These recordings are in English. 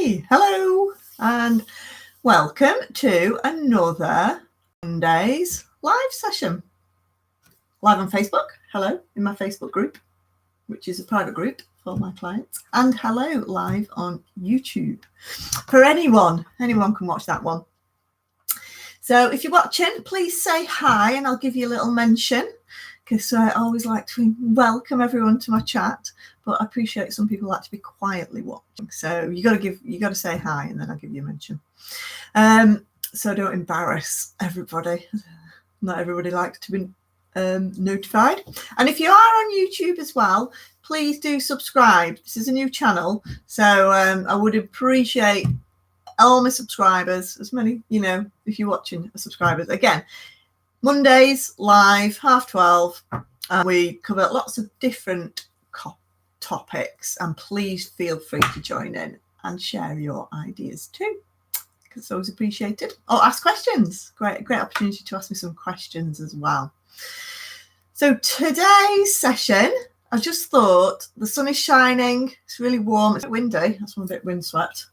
Hi, hello, and welcome to another Mondays live session. Live on Facebook, hello, in my Facebook group, which is a private group for my clients, and hello, live on YouTube. For anyone can watch that one. So if you're watching, please say hi and I'll give you a little mention, because I always like to welcome everyone to my chat, but I appreciate some people like to be quietly watching. So you got to say hi and then I'll give you a mention. So don't embarrass everybody. Not everybody likes to be notified. And if you are on YouTube as well, please do subscribe. This is a new channel, so I would appreciate all my subscribers, as many, if you're watching, subscribers. Again, Mondays live 12:30, and we cover lots of different topics, and please feel free to join in and share your ideas too, because it's always appreciated. Or ask questions. Great opportunity to ask me some questions as well. So today's session, I just thought, the sun is shining, it's really warm, it's windy, that's one, a bit windswept,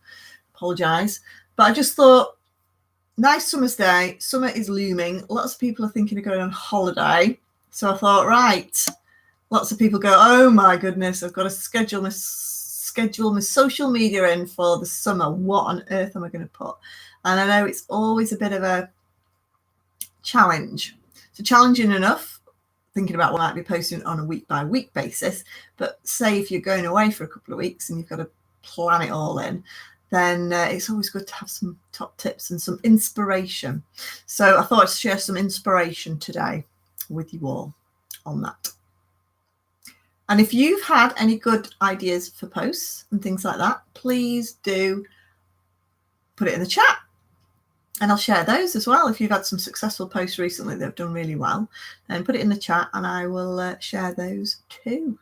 apologise, but I just thought, nice summer's day, summer is looming, lots of people are thinking of going on holiday, so I thought, right, lots of people go, oh my goodness, I've got to schedule my social media in for the summer, what on earth am I going to put? And I know it's always a bit of a challenge, so challenging enough, thinking about what I might be posting on a week-by-week basis, but say if you're going away for a couple of weeks and you've got to plan it all in, then it's always good to have some top tips and some inspiration. So I thought I'd share some inspiration today with you all on that. And if you've had any good ideas for posts and things like that, please do put it in the chat. And I'll share those as well. If you've had some successful posts recently that have done really well, then put it in the chat and I will share those too.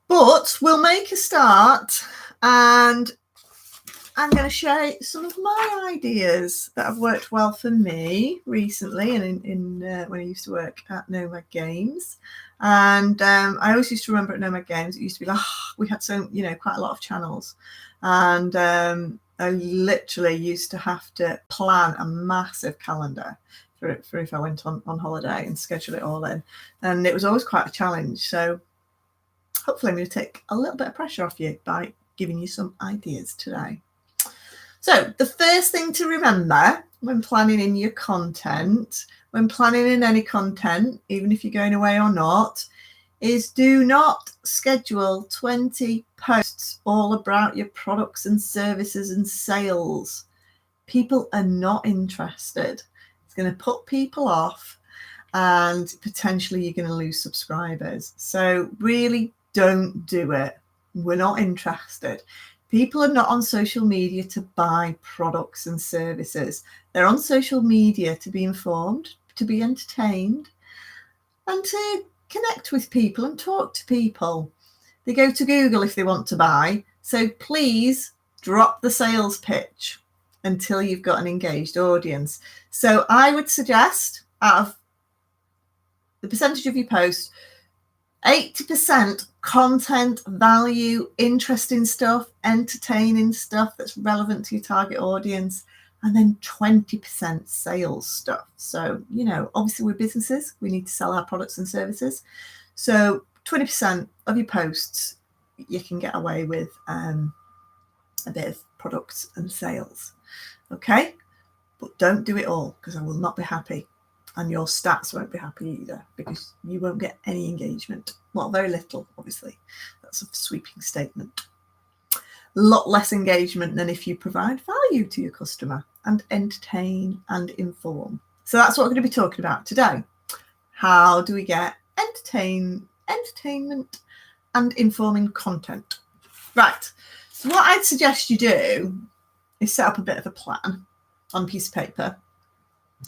But we'll make a start, and I'm going to share some of my ideas that have worked well for me recently, and in when I used to work at Nomad Games. And I always used to remember at Nomad Games, it used to be like, we had quite a lot of channels, and I literally used to have to plan a massive calendar for if I went on holiday and schedule it all in. And it was always quite a challenge. So hopefully I'm going to take a little bit of pressure off you by giving you some ideas today. So the first thing to remember when planning in your content, when planning in any content, even if you're going away or not, is do not schedule 20 posts all about your products and services and sales. People are not interested. It's going to put people off, and potentially you're going to lose subscribers. So really don't do it. We're not interested. People are not on social media to buy products and services. They're on social media to be informed, to be entertained, and to connect with people and talk to people. They go to Google if they want to buy. So please drop the sales pitch until you've got an engaged audience. So I would suggest, out of the percentage of your post, 80% content, value, interesting stuff, entertaining stuff that's relevant to your target audience, and then 20% sales stuff. So, obviously we're businesses, we need to sell our products and services. So 20% of your posts, you can get away with a bit of products and sales. Okay, but don't do it all, because I will not be happy. And your stats won't be happy either, because you won't get any engagement. Well, very little, obviously. That's a sweeping statement. A lot less engagement than if you provide value to your customer and entertain and inform. So that's what we're going to be talking about today. How do we get entertainment and informing content? Right. So what I'd suggest you do is set up a bit of a plan on a piece of paper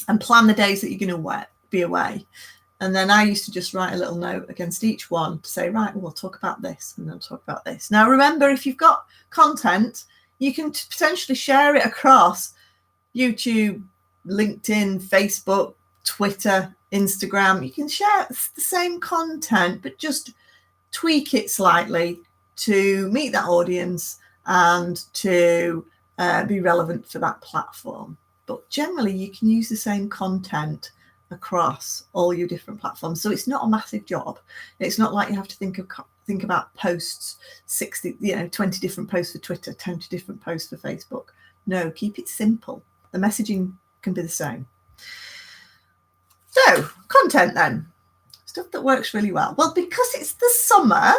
and plan the days that you're going to be away. And then I used to just write a little note against each one to say, right, we'll talk about this and then talk about this. Now, remember, if you've got content, you can potentially share it across YouTube, LinkedIn, Facebook, Twitter, Instagram. You can share the same content, but just tweak it slightly to meet that audience and to be relevant for that platform. But generally, you can use the same content across all your different platforms. So it's not a massive job. It's not like you have to think about posts, 20 different posts for Twitter, 20 different posts for Facebook. No, keep it simple. The messaging can be the same. So, content then. Stuff that works really well. Well, because it's the summer,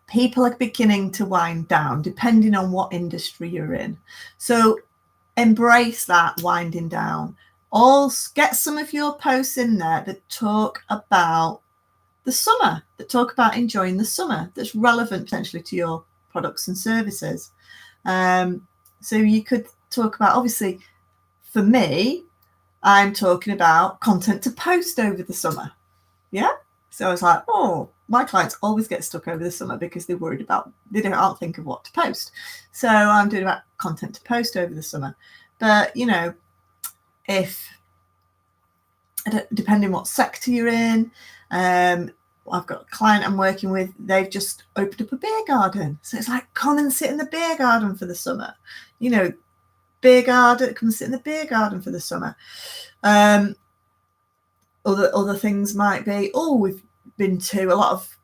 people are beginning to wind down, depending on what industry you're in. So embrace that winding down. Also, get some of your posts in there that talk about the summer, that talk about enjoying the summer, that's relevant potentially to your products and services. So you could talk about, obviously, for me, I'm talking about content to post over the summer. Yeah. So I was like, oh, my clients always get stuck over the summer because they're worried about, they don't think of what to post. So I'm doing about content to post over the summer. But, if, depending what sector you're in, I've got a client I'm working with, they've just opened up a beer garden. So it's like, come and sit in the beer garden for the summer. Beer garden, come and sit in the beer garden for the summer. Other things might be, we've been to, a lot of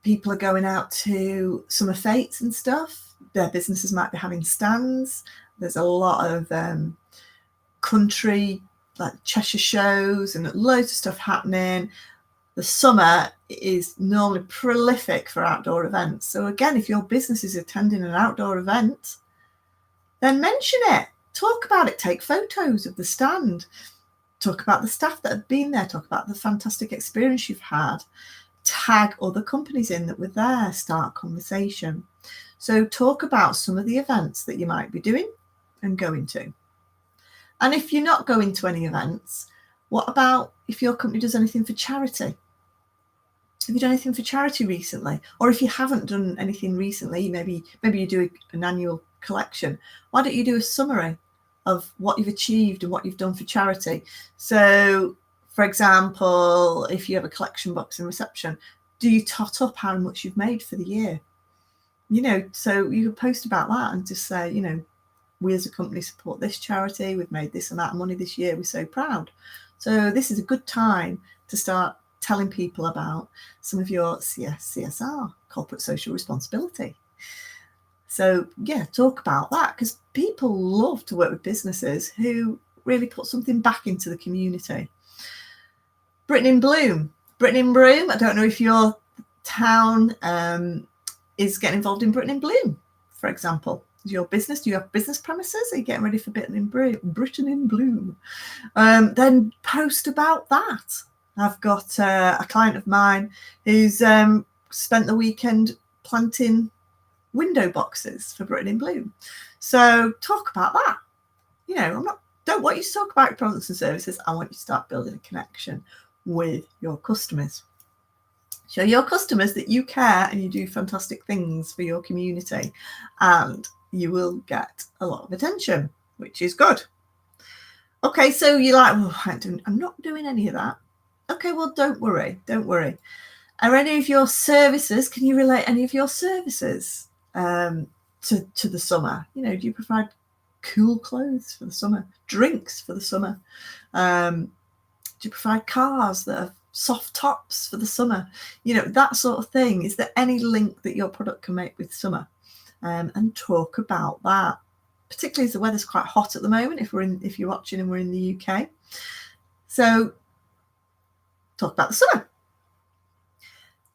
people are going out to summer fetes and stuff. Their businesses might be having stands. There's a lot of country, like Cheshire shows and loads of stuff happening. The summer is normally prolific for outdoor events. So again, if your business is attending an outdoor event, then mention it. Talk about it. Take photos of the stand. Talk about the staff that have been there. Talk about the fantastic experience you've had. Tag other companies in that were there. Start conversation. So talk about some of the events that you might be doing and going to. And if you're not going to any events, what about if your company does anything for charity? Have you done anything for charity recently? Or if you haven't done anything recently, maybe you do an annual collection. Why don't you do a summary of what you've achieved and what you've done for charity? So, for example, if you have a collection box in reception, do you tot up how much you've made for the year? So you could post about that and just say, we as a company support this charity. We've made this amount of money this year. We're so proud. So this is a good time to start telling people about some of your CSR, corporate social responsibility. So yeah, talk about that, because people love to work with businesses who really put something back into the community. Britain in Bloom. Britain in Bloom. I don't know if your town is getting involved in Britain in Bloom, for example. Is your business, do you have business premises? Are you getting ready for Britain in Bloom? Then post about that. I've got a client of mine who's spent the weekend planting window boxes for Britain in Bloom. So talk about that. Don't want you to talk about your products and services. I want you to start building a connection with your customers. Show your customers that you care and you do fantastic things for your community, and you will get a lot of attention, which is good. Okay, so you're like, I'm not doing any of that. Okay, well, don't worry. Are any of your services, can you relate any of your services to the summer? Do you provide cool clothes for the summer, drinks for the summer? Do you provide cars that are soft tops for the summer? That sort of thing. Is there any link that your product can make with summer? And talk about that, particularly as the weather's quite hot at the moment. If you're watching and we're in the UK, so talk about the summer.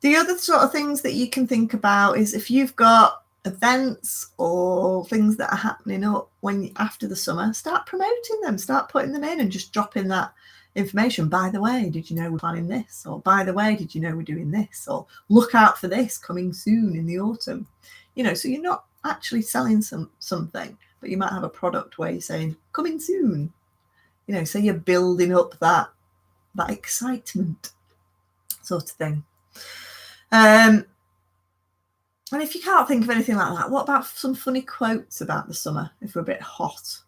The other sort of things that you can think about is if you've got events or things that are happening up after the summer, start promoting them, start putting them in, and just drop in that information. By the way, did you know we're planning this? Or by the way, did you know we're doing this? Or look out for this coming soon in the autumn. So you're not actually selling something, but you might have a product where you're saying coming soon. So you're building up that excitement sort of thing. And if you can't think of anything like that, what about some funny quotes about the summer? If we're a bit hot,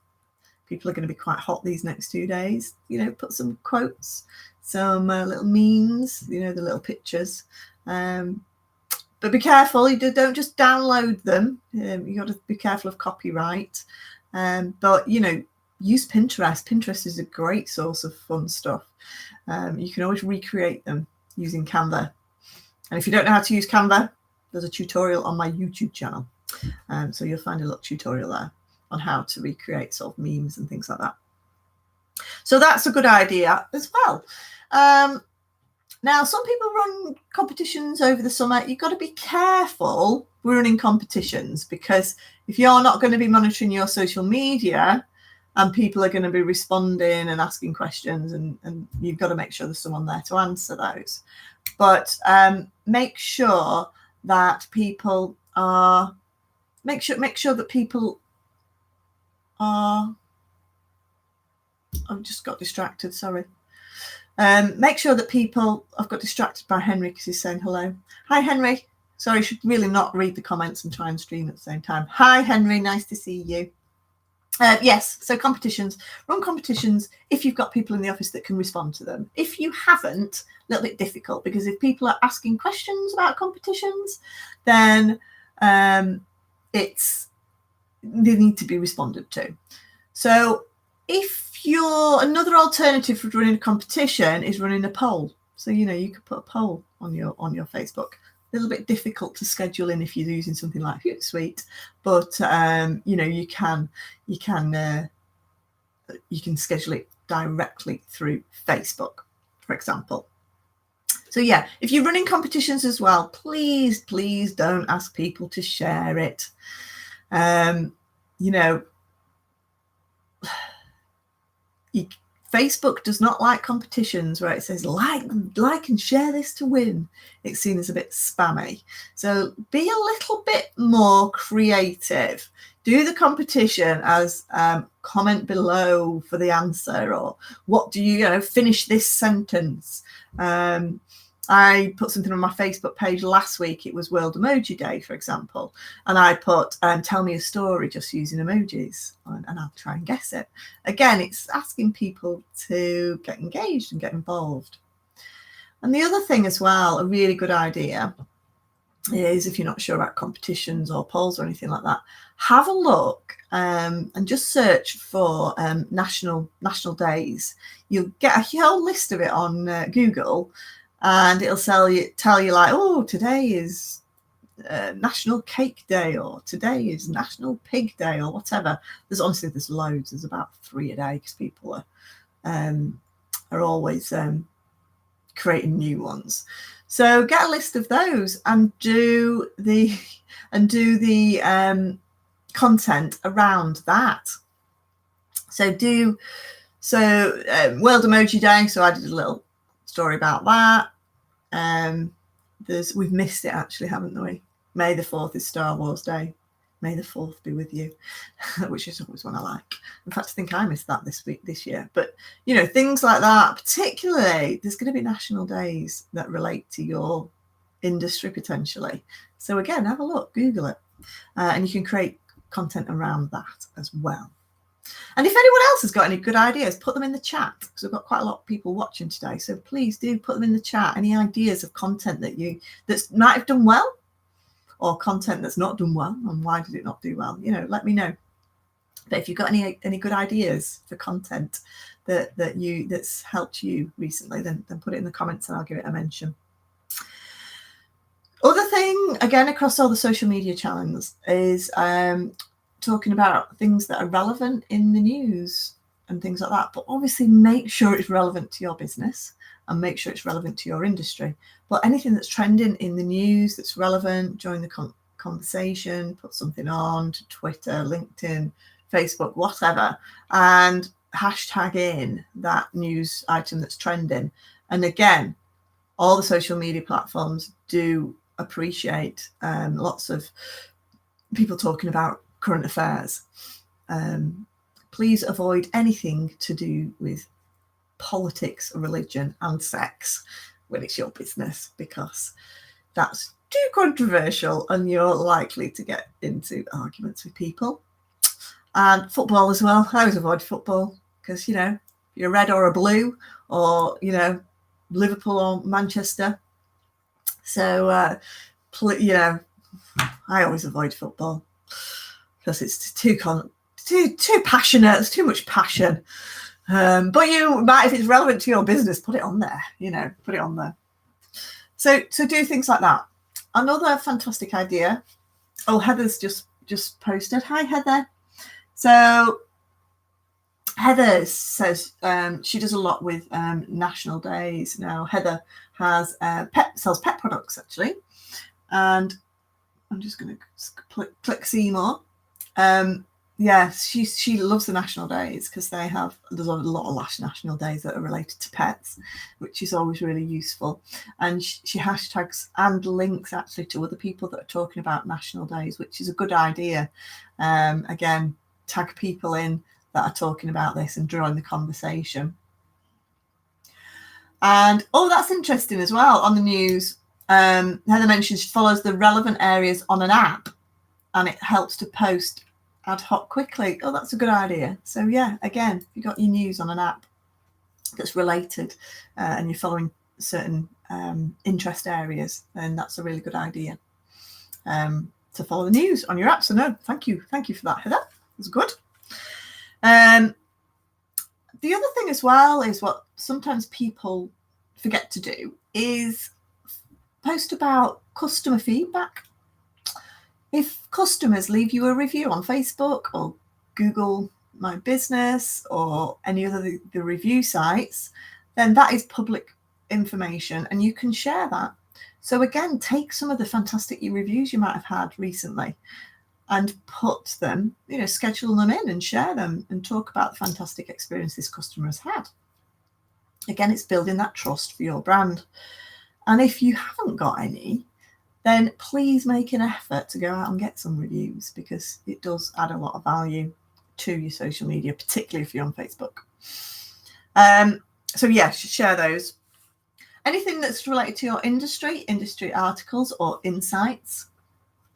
people are going to be quite hot these next 2 days. Put some quotes, some little memes, the little pictures. But be careful, you don't just download them. You got to be careful of copyright. But, use Pinterest. Pinterest is a great source of fun stuff. You can always recreate them using Canva. And if you don't know how to use Canva, there's a tutorial on my YouTube channel. So you'll find a little tutorial there on how to recreate sort of memes and things like that. So that's a good idea as well. Now, some people run competitions over the summer. You've got to be careful running competitions, because if you're not going to be monitoring your social media and people are going to be responding and asking questions, and you've got to make sure there's someone there to answer those. But make sure that people are, make sure that people are, I've just got distracted, sorry. Make sure that people, I've got distracted by Henry because he's saying hello. Hi, Henry. Sorry, I should really not read the comments and try and stream at the same time. Hi, Henry. Nice to see you. Yes, so competitions. Run competitions if you've got people in the office that can respond to them. If you haven't, a little bit difficult, because if people are asking questions about competitions, then they need to be responded to. So if another alternative for running a competition is running a poll. So, you could put a poll on your Facebook. A little bit difficult to schedule in if you're using something like Hootsuite, but you can schedule it directly through Facebook, for example. So yeah, if you're running competitions as well, please don't ask people to share it. Facebook does not like competitions where it says like and share this to win. It's seen as a bit spammy. So be a little bit more creative. Do the competition as comment below for the answer, or what do you finish this sentence. I put something on my Facebook page last week. It was World Emoji Day, for example. And I put, tell me a story just using emojis, and I'll try and guess it. Again, it's asking people to get engaged and get involved. And the other thing as well, a really good idea, is if you're not sure about competitions or polls or anything like that, have a look and just search for national days. You'll get a whole list of it on Google. And it'll tell you like, oh, today is National Cake Day, or today is National Pig Day, or whatever. There's loads. There's about 3 a day, because people are always creating new ones. So get a list of those and do the content around that. So World Emoji Day. So I did a little story about that. We've missed it actually, haven't we? May the 4th is Star Wars Day. May the 4th be with you, which is always one I like. In fact, I think I missed that this year. But things like that. Particularly, there's going to be national days that relate to your industry potentially. So again, have a look, Google it, and you can create content around that as well. And if anyone else has got any good ideas, put them in the chat, because we've got quite a lot of people watching today. So please do put them in the chat. Any ideas of content that might have done well, or content that's not done well, and why did it not do well? Let me know. But if you've got any good ideas for content that's helped you recently, then put it in the comments and I'll give it a mention. Other thing, again, across all the social media channels, is talking about things that are relevant in the news and things like that. But obviously make sure it's relevant to your business and make sure it's relevant to your industry. But anything that's trending in the news that's relevant, join the conversation, put something on to Twitter, LinkedIn, Facebook, whatever, and hashtag in that news item that's trending. And again, all the social media platforms do appreciate lots of people talking about current affairs. Please avoid anything to do with politics, religion and sex when it's your business, because that's too controversial and you're likely to get into arguments with people. And football as well. I always avoid football, because you're a red or a blue, or Liverpool or Manchester. So I always avoid football because it's too passionate. There's too much passion. But you might, if it's relevant to your business, put it on there. Put it on there. So do things like that. Another fantastic idea. Oh, Heather's just posted. Hi, Heather. So Heather says she does a lot with national days. Now, Heather has sells pet products, actually. And I'm just going to click see more. She loves the national days because there's a lot of national days that are related to pets, which is always really useful. And she hashtags and links actually to other people that are talking about national days, which is a good idea. Again, tag people in that are talking about this and drawing the conversation. And that's interesting as well on the news. Heather mentioned she follows the relevant areas on an app and it helps to post ad hoc quickly. Oh, that's a good idea. So yeah, again, if you got your news on an app that's related and you're following certain interest areas, then that's a really good idea to follow the news on your app. So no, thank you for that, Heather. That's good. The other thing as well is what sometimes people forget to do is post about customer feedback. If customers leave you a review on Facebook or Google My Business or any other the review sites, then that is public information and you can share that. So again, take some of the fantastic reviews you might have had recently and put them, schedule them in and share them and talk about the fantastic experience this customer has had. Again, it's building that trust for your brand. And if you haven't got any, then please make an effort to go out and get some reviews because it does add a lot of value to your social media, particularly if you're on Facebook. So yeah, share those. Anything that's related to your industry articles or insights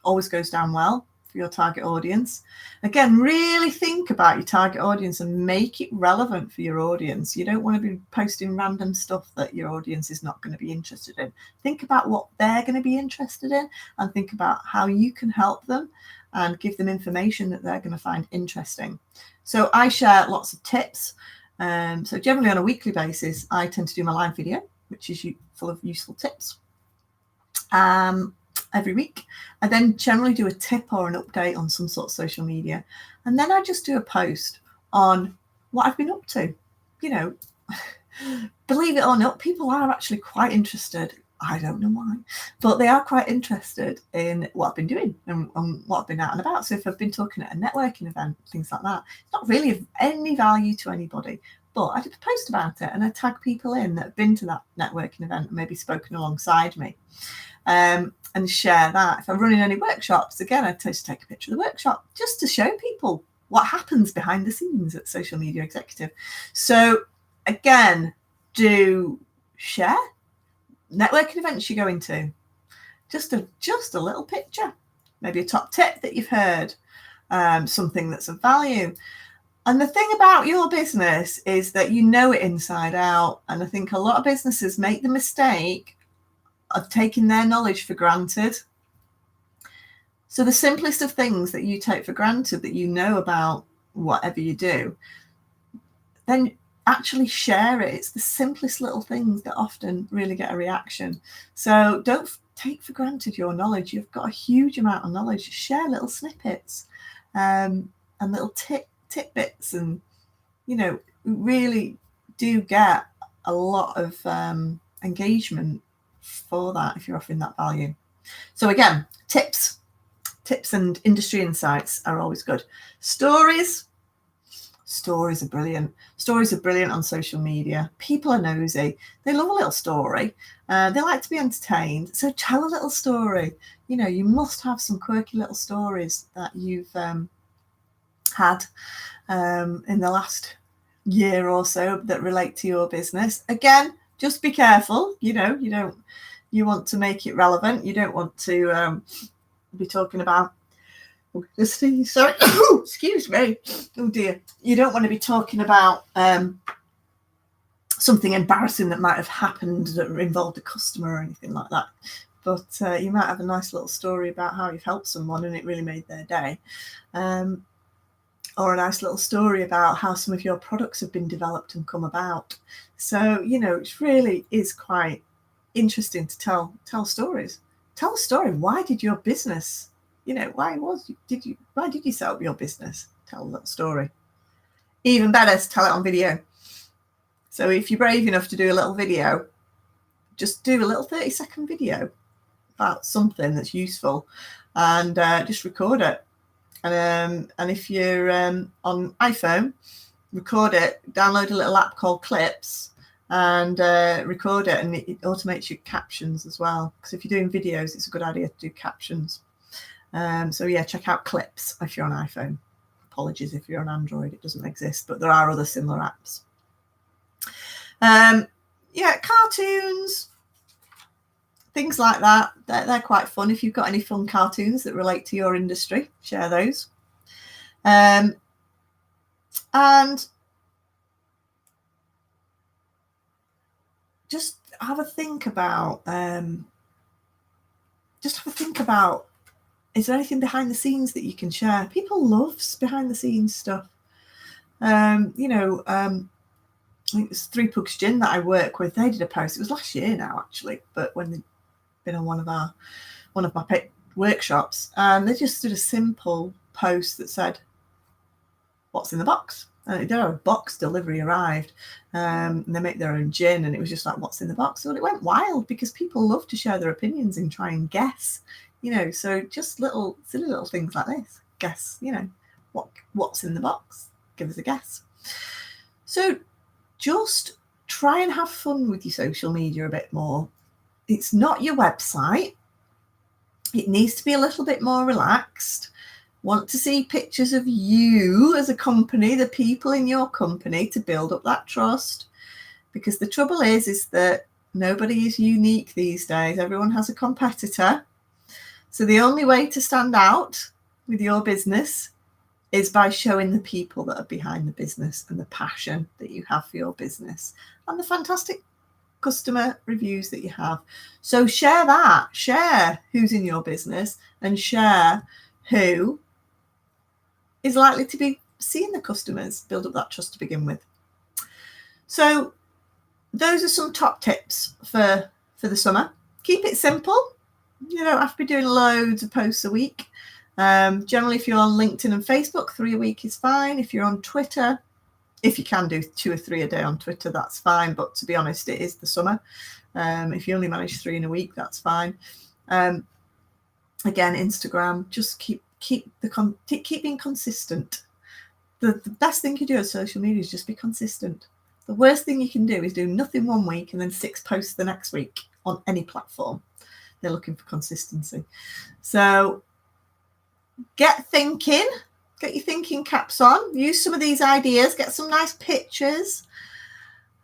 always goes down well for your target audience. Again, really think about your target audience and make it relevant for your audience. You don't want to be posting random stuff that your audience is not going to be interested in. Think about what they're going to be interested in and think about how you can help them and give them information that they're going to find interesting. So I share lots of tips. So generally on a weekly basis, I tend to do my live video, which is full of useful tips. Every week. I then generally do a tip or an update on some sort of social media. And then I just do a post on what I've been up to. Believe it or not, people are actually quite interested. I don't know why, but they are quite interested in what I've been doing and what I've been out and about. So if I've been talking at a networking event, things like that, it's not really of any value to anybody. But I did a post about it and I tag people in that have been to that networking event and maybe spoken alongside me. And share that. If I'm running any workshops, again, I just take a picture of the workshop just to show people what happens behind the scenes at Social Media Executive. So again, do share networking events you're going to. Just a little picture, maybe a top tip that you've heard, something that's of value. And the thing about your business is that you know it inside out. And I think a lot of businesses make the mistake of taking their knowledge for granted. So the simplest of things that you take for granted that you know about whatever you do, then actually share it. It's the simplest little things that often really get a reaction. So don't take for granted your knowledge. You've got a huge amount of knowledge. Share little snippets and little tidbits, and really do get a lot of engagement for that if you're offering that value. So again, tips and industry insights are always good. Stories are brilliant. Stories are brilliant on social media. People are nosy. They love a little story. They like to be entertained. So tell a little story. You must have some quirky little stories that you've had in the last year or so that relate to your business. Again, just be careful. You want to make it relevant. You don't want to be talking about sorry, excuse me. Oh dear. You don't want to be talking about something embarrassing that might have happened that involved a customer or anything like that. but you might have a nice little story about how you've helped someone and it really made their day. Or a nice little story about how some of your products have been developed and come about. So, it really is quite interesting to tell stories. Tell a story. Why did your business, why did you set up your business? Tell that story. Even better to tell it on video. So if you're brave enough to do a little video, just do a little 30-second video about something that's useful and just record it. And if you're on iPhone, record it, download a little app called Clips and record it, and it automates your captions as well. Because if you're doing videos, it's a good idea to do captions. So yeah, check out Clips if you're on iPhone. Apologies if you're on Android, it doesn't exist, but there are other similar apps. Yeah, cartoons, things like that. They're quite fun. If you've got any fun cartoons that relate to your industry, share those. And just have a think about, is there anything behind the scenes that you can share? People love behind the scenes stuff. I think it's Three Pugs Gin that I work with. They did a post. It was last year now, actually, but when they'd been on one of my workshops, and they just did a simple post that said, "What's in the box?" And their box delivery arrived, and they make their own gin, and it was just like, "What's in the box?" Well, it went wild because people love to share their opinions and try and guess, So just silly little things like this. Guess, what's in the box? Give us a guess. So just try and have fun with your social media a bit more. It's not your website. It needs to be a little bit more relaxed. Want to see pictures of you as a company, the people in your company, to build up that trust. Because the trouble is that nobody is unique these days. Everyone has a competitor. So the only way to stand out with your business is by showing the people that are behind the business and the passion that you have for your business and the fantastic customer reviews that you have. So share that, share who's in your business and share who is likely to be seeing the customers, build up that trust to begin with. So those are some top tips for the summer. Keep it simple. You don't have to be doing loads of posts a week. Generally, if you're on LinkedIn and Facebook, 3 a week is fine. If you're on Twitter, if you can do 2 or 3 a day on Twitter, that's fine. But to be honest, it is the summer. If you only manage 3 in a week, that's fine. Again, Instagram, just keep being consistent. The best thing you do on social media is just be consistent. The worst thing you can do is do nothing one week and then 6 posts the next week on any platform. They're looking for consistency. So get thinking, get your thinking caps on, use some of these ideas, get some nice pictures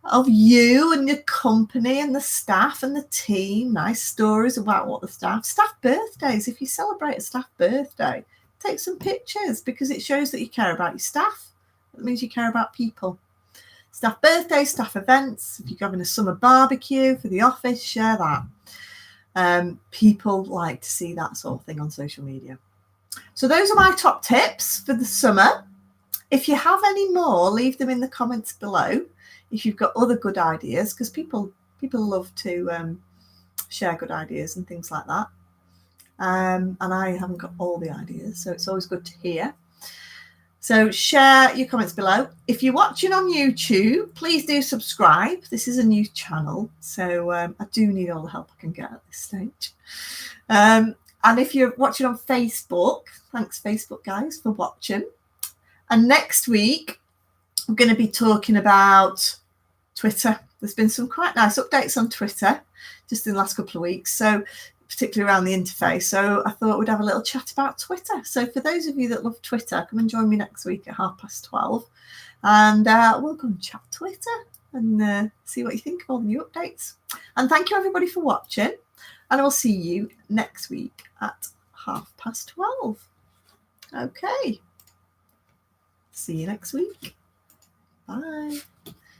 of you and your company and the staff and the team, nice stories about what the staff birthdays. If you celebrate a staff birthday, take some pictures because it shows that you care about your staff. That means you care about people. Staff birthdays, staff events, if you're having a summer barbecue for the office, share that. People like to see that sort of thing on social media. So those are my top tips for the summer. If you have any more, leave them in the comments below. If you've got other good ideas, because people love to share good ideas and things like that. And I haven't got all the ideas, so it's always good to hear. So share your comments below. If you're watching on YouTube, please do subscribe. This is a new channel, so I do need all the help I can get at this stage. And if you're watching on Facebook, thanks Facebook guys for watching. And next week, we're going to be talking about Twitter. There's been some quite nice updates on Twitter just in the last couple of weeks, so particularly around the interface. So I thought we'd have a little chat about Twitter. So for those of you that love Twitter, come and join me next week at 12:30. And we'll go and chat Twitter and see what you think of all the new updates. And thank you everybody for watching. And I will see you next week at 12:30. Okay. See you next week. Bye.